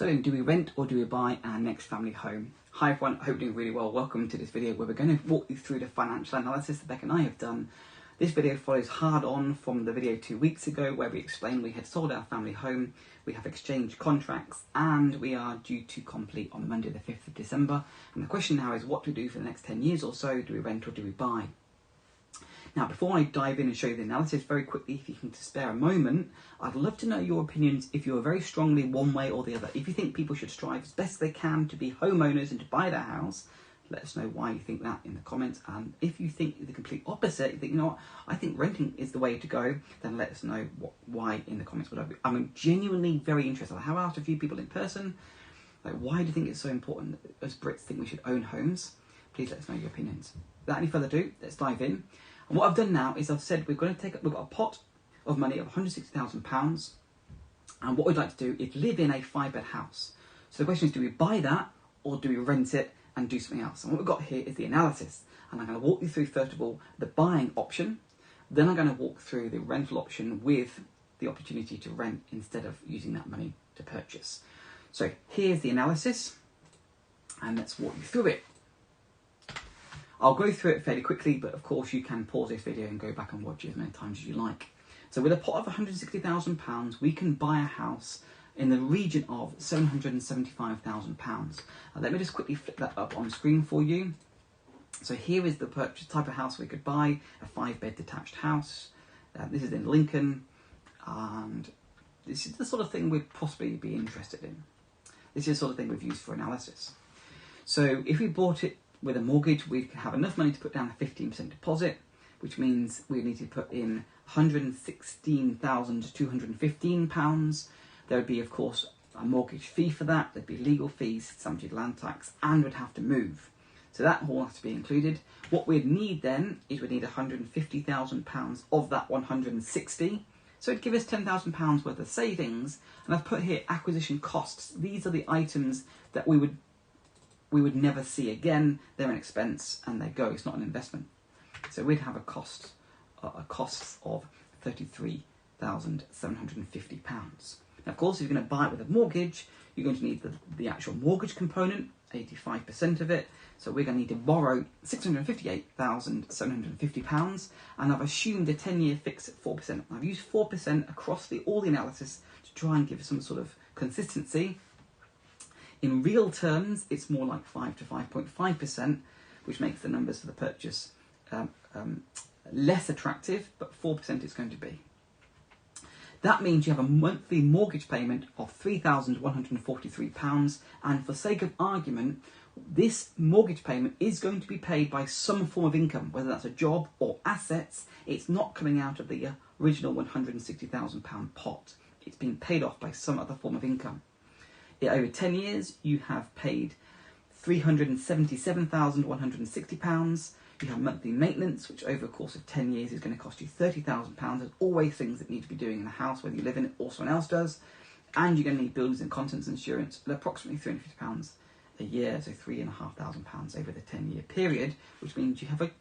So do we rent or do we buy our next family home? Hi everyone, I hope you're doing really well. Welcome to this video where we're going to walk you through the financial analysis that Beck and I have done. This video follows hard on from the video 2 weeks ago where we explained we had sold our family home, we have exchanged contracts and we are due to complete on Monday the 5th of December. And the question now is what do we do for the next 10 years or so? Do we rent or do we buy? Now, before I dive in and show you the analysis very quickly, if you can spare a moment, I'd love to know your opinions if you're very strongly one way or the other. If you think people should strive as best they can to be homeowners and to buy their house, let us know why you think that in the comments. And if you think the complete opposite, you think, you know what, I think renting is the way to go, then let us know why in the comments. I'm genuinely very interested. I have asked a few people in person, like, why do you think it's so important that us Brits think we should own homes? Please let us know your opinions. Without any further ado, let's dive in. And what I've done now is I've said we've got a pot of money of £160,000, and what we'd like to do is live in a 5-bed house. So the question is, do we buy that or do we rent it and do something else? And what we've got here is the analysis, and I'm going to walk you through first of all the buying option, then I'm going to walk through the rental option with the opportunity to rent instead of using that money to purchase. So here's the analysis, and let's walk you through it. I'll go through it fairly quickly, but of course you can pause this video and go back and watch it as many times as you like. So with a pot of £160,000, we can buy a house in the region of £775,000. Let me just quickly flip that up on screen for you. So here is the purchase type of house we could buy, a 5-bed detached house. This is in Lincoln, and this is the sort of thing we'd possibly be interested in. This is the sort of thing we've used for analysis. So if we bought it with a mortgage, we'd have enough money to put down a 15% deposit, which means we need to put in £116,215. There would be, of course, a mortgage fee for that. There'd be legal fees, stamp duty, land tax, and we'd have to move. So that all has to be included. What we'd need then is we'd need £150,000 of that 160. So it'd give us £10,000 worth of savings. And I've put here acquisition costs. These are the items that we would never see again. They're an expense and they go. It's not an investment. So we'd have a cost of £33,750. Now, of course, if you're going to buy it with a mortgage, you're going to need the actual mortgage component, 85% of it. So we're going to need to borrow £658,750, and I've assumed a 10-year fix at 4%. I've used 4% across all the analysis to try and give some sort of consistency. In real terms, it's more like 5 to 5.5%, which makes the numbers for the purchase less attractive, but 4% it's going to be. That means you have a monthly mortgage payment of £3,143, and for sake of argument, this mortgage payment is going to be paid by some form of income, whether that's a job or assets. It's not coming out of the original £160,000 pot. It's being paid off by some other form of income. Over 10 years, you have paid £377,160. You have monthly maintenance, which over the course of 10 years is going to cost you £30,000. There's always things that need to be doing in the house, whether you live in it or someone else does. And you're going to need buildings and contents insurance at approximately £350 a year, so £3,500 over the 10-year period, which means you have an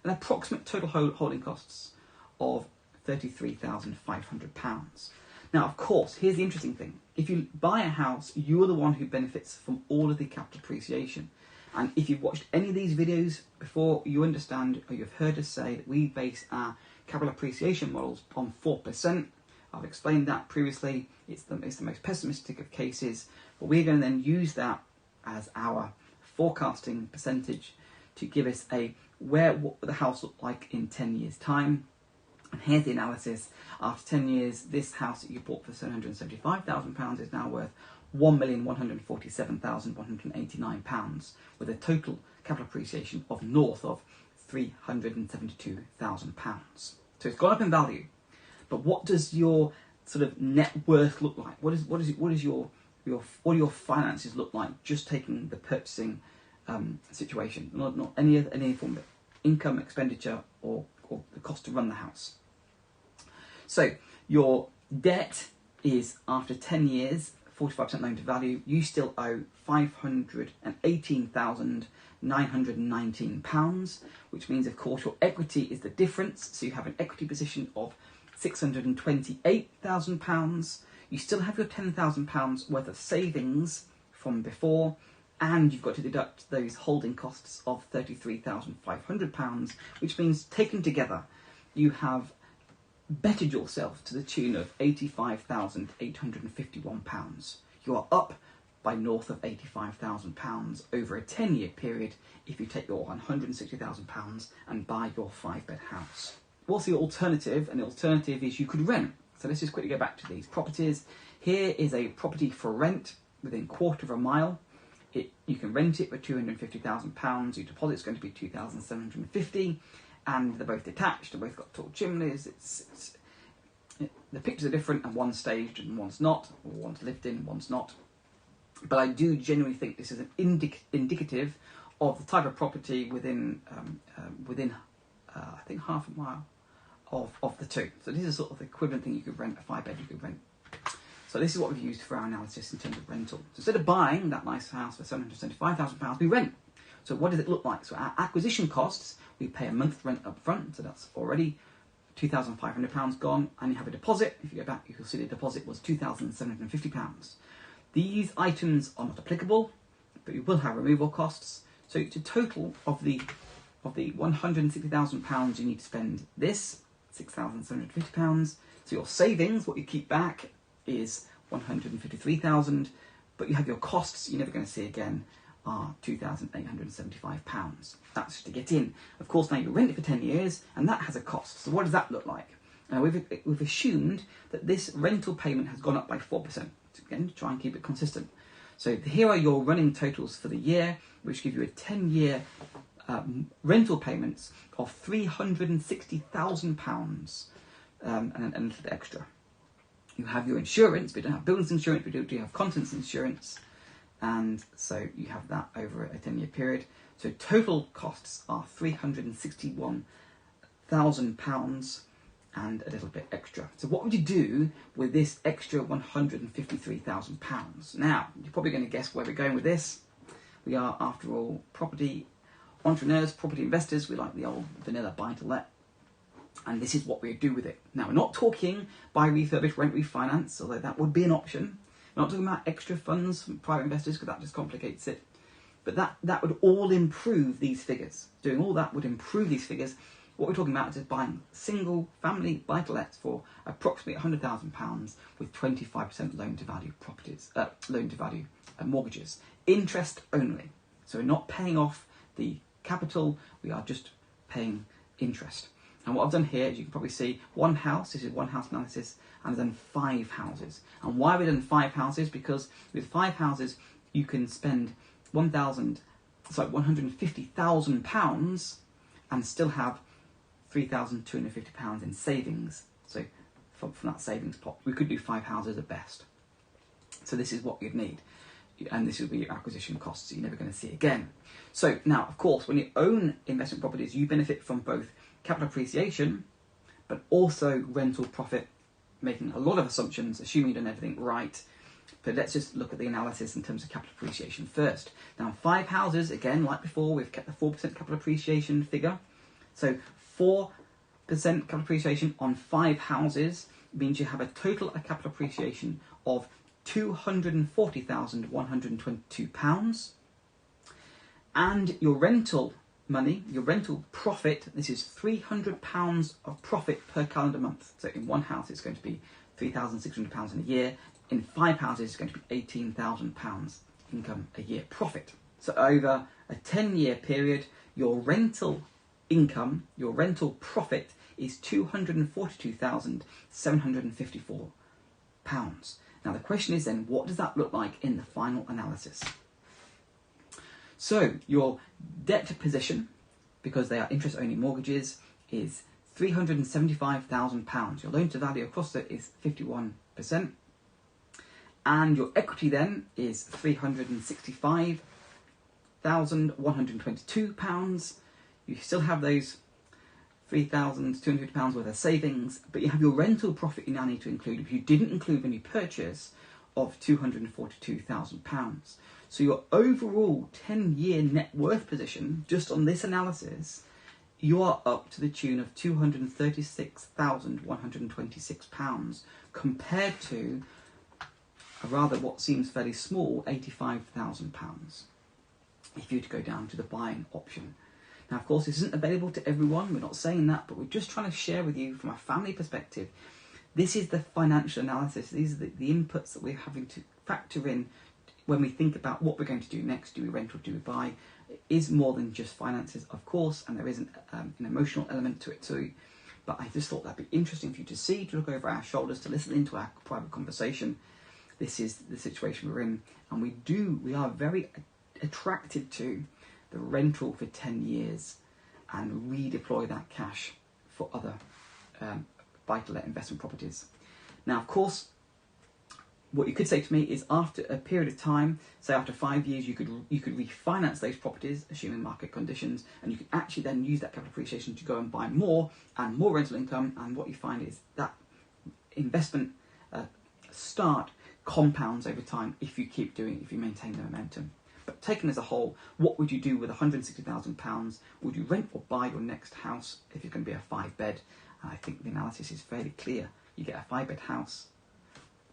approximate total holding costs of £33,500. Now, of course, here's the interesting thing. If you buy a house, you're the one who benefits from all of the capital appreciation. And if you've watched any of these videos before, you understand, or you've heard us say that we base our capital appreciation models on 4%. I've explained that previously. It's the most pessimistic of cases. But we're going to then use that as our forecasting percentage to give us what the house look like in 10 years' time. And here's the analysis. After 10 years, this house that you bought for £775,000 is now worth £1,147,189, with a total capital appreciation of north of £372,000. So it's gone up in value. But what does your sort of net worth look like? What do your finances look like? Just taking the purchasing situation, not any form of income, expenditure, or the cost to run the house. So your debt is, after 10 years, 45% loan to value. You still owe £518,919, which means, of course, your equity is the difference. So you have an equity position of £628,000. you still have your £10,000 worth of savings from before, and you've got to deduct those holding costs of £33,500, which means taken together, you have bettered yourself to the tune of £85,851. You are up by north of £85,000 over a 10-year period if you take your £160,000 and buy your 5-bed house. What's the alternative? And the alternative is you could rent. So let's just quickly go back to these properties. Here is a property for rent within quarter of a mile. You can rent it for £250,000. Your deposit's going to be £2,750, and they're both detached. They've both got tall chimneys. The pictures are different, and one's staged and one's not, or one's lived in, one's not. But I do genuinely think this is an indicative of the type of property within I think half a mile of the two. So this is sort of the equivalent thing you could rent, a 5-bed you could rent. So this is what we've used for our analysis in terms of rental. So instead of buying that nice house for £775,000, we rent. So what does it look like? So our acquisition costs, we pay a month's rent up front, so that's already £2,500 gone, and you have a deposit. If you go back, you'll see the deposit was £2,750. These items are not applicable, but you will have removal costs. So to total of the £160,000 you need to spend this, £6,750. So your savings, what you keep back, is £153,000, but you have your costs you're never going to see again are £2,875. That's to get in. Of course, now you rent it for 10 years, and that has a cost. So what does that look like? Now we've assumed that this rental payment has gone up by 4%. So again, try and keep it consistent. So here are your running totals for the year, which give you a 10-year rental payments of £360,000 and a little bit extra. You have your insurance, but you don't have buildings insurance, but you do have contents insurance, and so you have that over a 10-year period. So total costs are £361,000 and a little bit extra. So what would you do with this extra £153,000? Now, you're probably going to guess where we're going with this. We are, after all, property entrepreneurs, property investors. We like the old vanilla buy-to-let. And this is what we do with it. Now, we're not talking buy, refurbish, rent, refinance, although that would be an option. We're not talking about extra funds from private investors, because that just complicates it. But that would all improve these figures. Doing all that would improve these figures. What we're talking about is buying single family buy-to-lets for approximately £100,000 with 25% loan-to-value properties, loan-to-value mortgages. Interest only. So we're not paying off the capital, we are just paying interest. And what I've done here, as you can probably see, one house, this is one house analysis, and I've done 5 houses. And why have we done 5 houses? Because with 5 houses, you can spend £150,000 and still have £3,250 in savings. So from that savings pot, we could do 5 houses at best. So this is what you'd need. And this will be your acquisition costs that you're never going to see again. So now, of course, when you own investment properties, you benefit from both capital appreciation, but also rental profit, making a lot of assumptions, assuming you've done everything right. But let's just look at the analysis in terms of capital appreciation first. Now, 5 houses, again, like before, we've kept the 4% capital appreciation figure. So 4% capital appreciation on 5 houses means you have a total capital appreciation of £240,122. And your rental money, your rental profit, this is £300 of profit per calendar month. So in one house it's going to be £3,600 in a year. In 5 houses it's going to be £18,000 income a year profit. So over a 10-year period, your rental income, your rental profit is £242,754. Now the question is then, what does that look like in the final analysis? So your debt position, because they are interest-only mortgages, is £375,000. Your loan to value across it is 51%. And your equity then is £365,122. You still have those £3,250 worth of savings, but you have your rental profit you now need to include, if you didn't include when you purchase, of £242,000. So your overall 10-year net worth position, just on this analysis, you are up to the tune of £236,126 compared to rather what seems fairly small £85,000 if you were to go down to the buying option. Now, of course, this isn't available to everyone. We're not saying that, but we're just trying to share with you from a family perspective. This is the financial analysis. These are the inputs that we're having to factor in when we think about what we're going to do next. Do we rent or do we buy? It is more than just finances, of course, and there is an emotional element to it too. But I just thought that'd be interesting for you to see, to look over our shoulders, to listen into our private conversation. This is the situation we're in, and we are very attracted to the rental for 10 years and redeploy that cash for other buy-to-let investment properties. Now, of course, what you could say to me is after a period of time, say after 5 years, you could refinance those properties, assuming market conditions, and you could actually then use that capital appreciation to go and buy more and more rental income. And what you find is that investment start compounds over time if you keep doing it, if you maintain the momentum. But taken as a whole, what would you do with £160,000? Would you rent or buy your next house if it's going to be a 5-bed? And I think the analysis is fairly clear. You get a 5-bed house,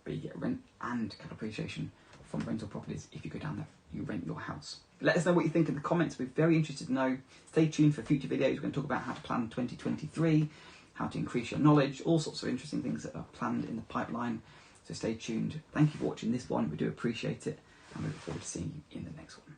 but you get rent and capital appreciation from rental properties if you go down there, you rent your house. Let us know what you think in the comments. We're very interested to know. Stay tuned for future videos. We're going to talk about how to plan 2023, how to increase your knowledge, all sorts of interesting things that are planned in the pipeline. So stay tuned. Thank you for watching this one. We do appreciate it, and we look forward to seeing you in the next one.